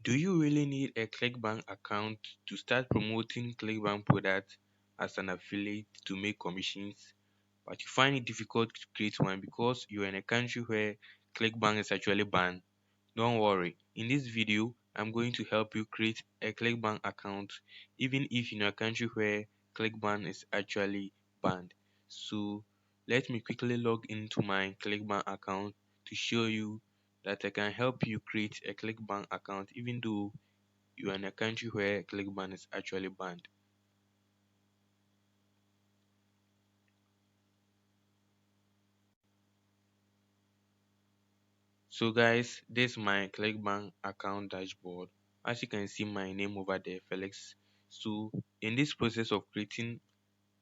Do you really need a Clickbank account to start promoting Clickbank products as an affiliate to make commissions, but you find it difficult to create one because you're in a country where Clickbank is actually banned? Don't worry, in this video, I'm going to help you create a Clickbank account even if in a country where Clickbank is actually banned. So let me quickly log into my Clickbank account to show you that I can help you create a Clickbank account even though you are in a country where Clickbank is actually banned. So guys, this is my Clickbank account dashboard. As you can see my name over there, Felix. So in this process of creating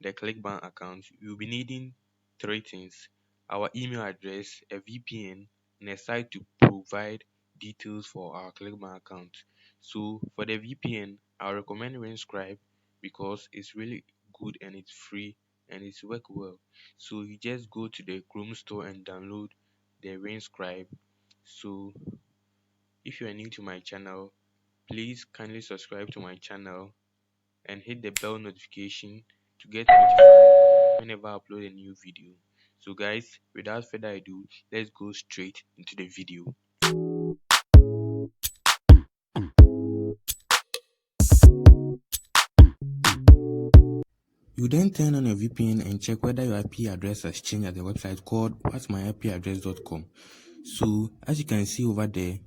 the Clickbank account, you'll be needing three things: our email address, a VPN, and a site to provide details for our Clickbank account. So for the VPN, I recommend Rinscribe because it's really good and it's free and it's work well. So you just go to the Chrome store and download the Rinscribe. So if you are new to my channel, please kindly subscribe to my channel and hit the bell notification to get notified whenever I upload a new video. So guys, without further ado, let's go straight into the video. You then turn on your VPN and check whether your IP address has changed at the website called whatmyipaddress.com. So as you can see over there,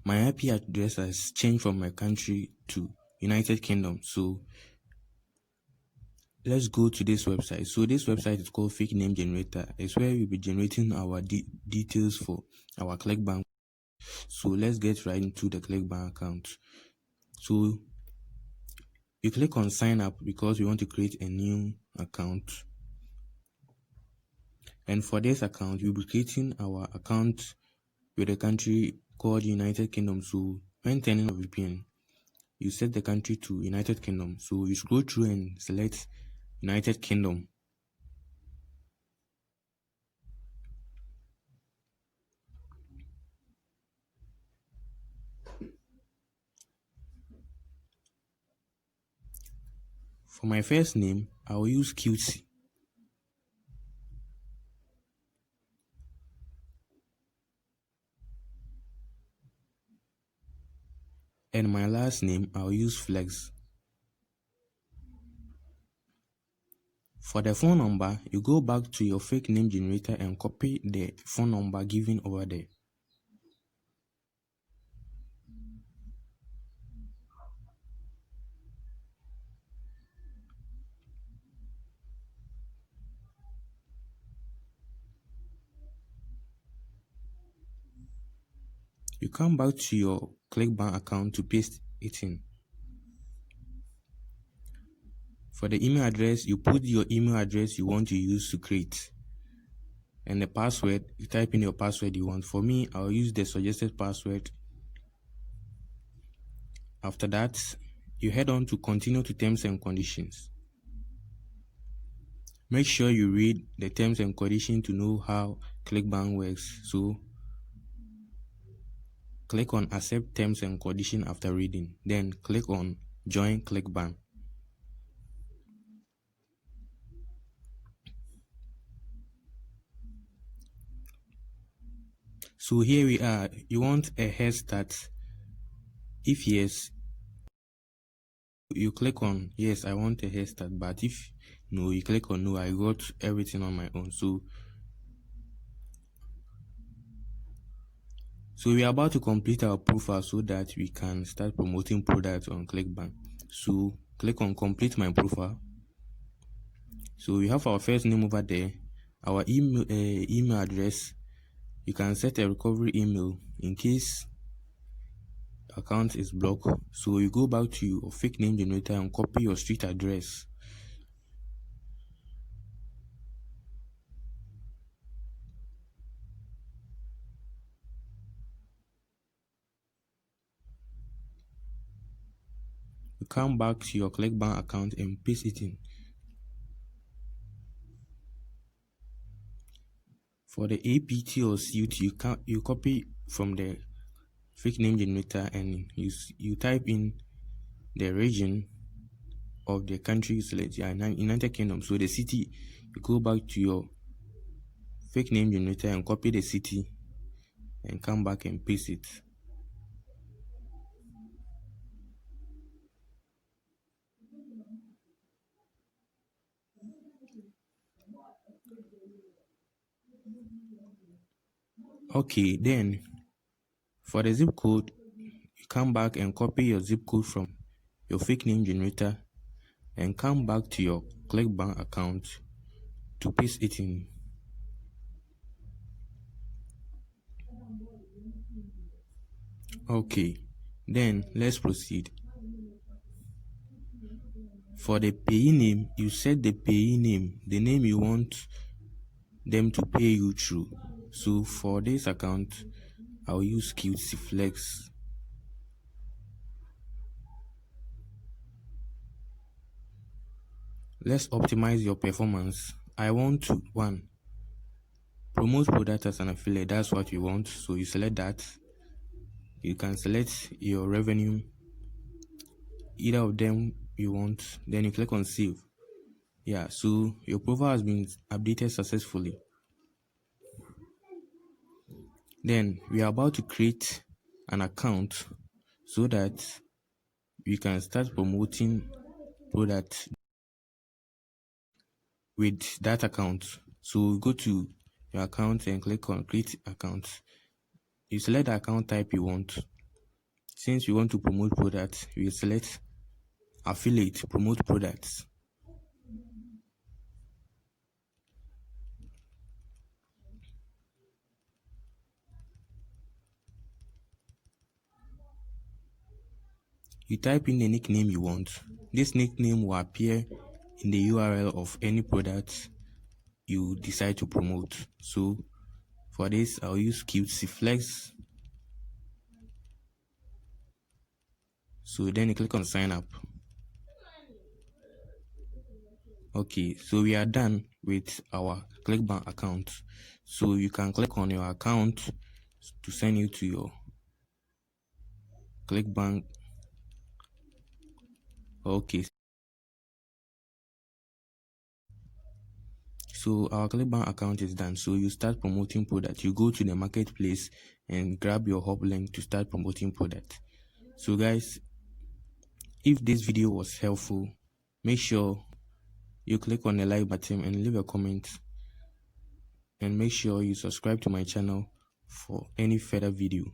my IP address has changed from my country to United Kingdom. So let's go to this website. So this website is called Fake Name Generator. It's where we'll be generating our details for our Clickbank. So let's get right into the Clickbank account. So you click on sign up because we want to create a new account. And for this account, we'll be creating our account with a country called United Kingdom. So when turning on VPN, you set the country to United Kingdom. So you scroll through and select United Kingdom. For my first name, I will use Cutesy. And my last name, I'll use Flex. For the phone number, you go back to your fake name generator and copy the phone number given over there. You come back to your Clickbank account to paste it in. For the email address, you put your email address you want to use to create. And the password, you type in your password you want. For me, I'll use the suggested password. After that, you head on to continue to terms and conditions. Make sure you read the terms and conditions to know how Clickbank works. So click on accept terms and conditions after reading. Then click on join Clickbank. So here we are. You want a head start? If yes, you click on yes, I want a head start. But if no, you click on no, I got everything on my own. So we are about to complete our profile so that we can start promoting products on Clickbank. So click on complete my profile. So we have our first name over there, our email address. You can set a recovery email in case account is blocked. So you go back to your fake name generator and copy your street address. You come back to your Clickbank account and paste it in. For the APT or CUT, you copy from the fake name generator, and you type in the region of the country you select, United Kingdom. So the city, you go back to your fake name generator and copy the city and come back and paste it. Okay, then for the zip code, you come back and copy your zip code from your fake name generator and come back to your Clickbank account to paste it in. Okay, then let's proceed. For the payee name, you set the payee name, the name you want them to pay you through. So for this account, I'll use Cutesy Flex. Let's optimize your performance. I want to, 1, promote product as an affiliate. That's what you want. So you select that. You can select your revenue, either of them you want. Then you click on save. Yeah, so your profile has been updated successfully. Then we are about to create an account so that we can start promoting product with that account. So go to your account and click on create account. You select the account type you want. Since you want to promote products, you select affiliate, promote products. You type in the nickname you want. This nickname will appear in the URL of any product you decide to promote. So for this, I'll use Cutesy Flex. So then you click on sign up. Okay, so we are done with our Clickbank account. So you can click on your account to send you to your Clickbank. Okay. So our Clickbank account is done. So you start promoting product. You go to the marketplace and grab your hub link to start promoting product. So guys, if this video was helpful, make sure you click on the like button and leave a comment, and make sure you subscribe to my channel for any further video.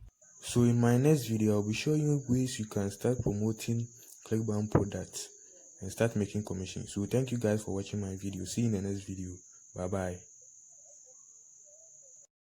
So in my next video, I'll be showing you ways you can start promoting Clickbank products and start making commission. So thank you guys for watching my video. See you in the next video. Bye bye.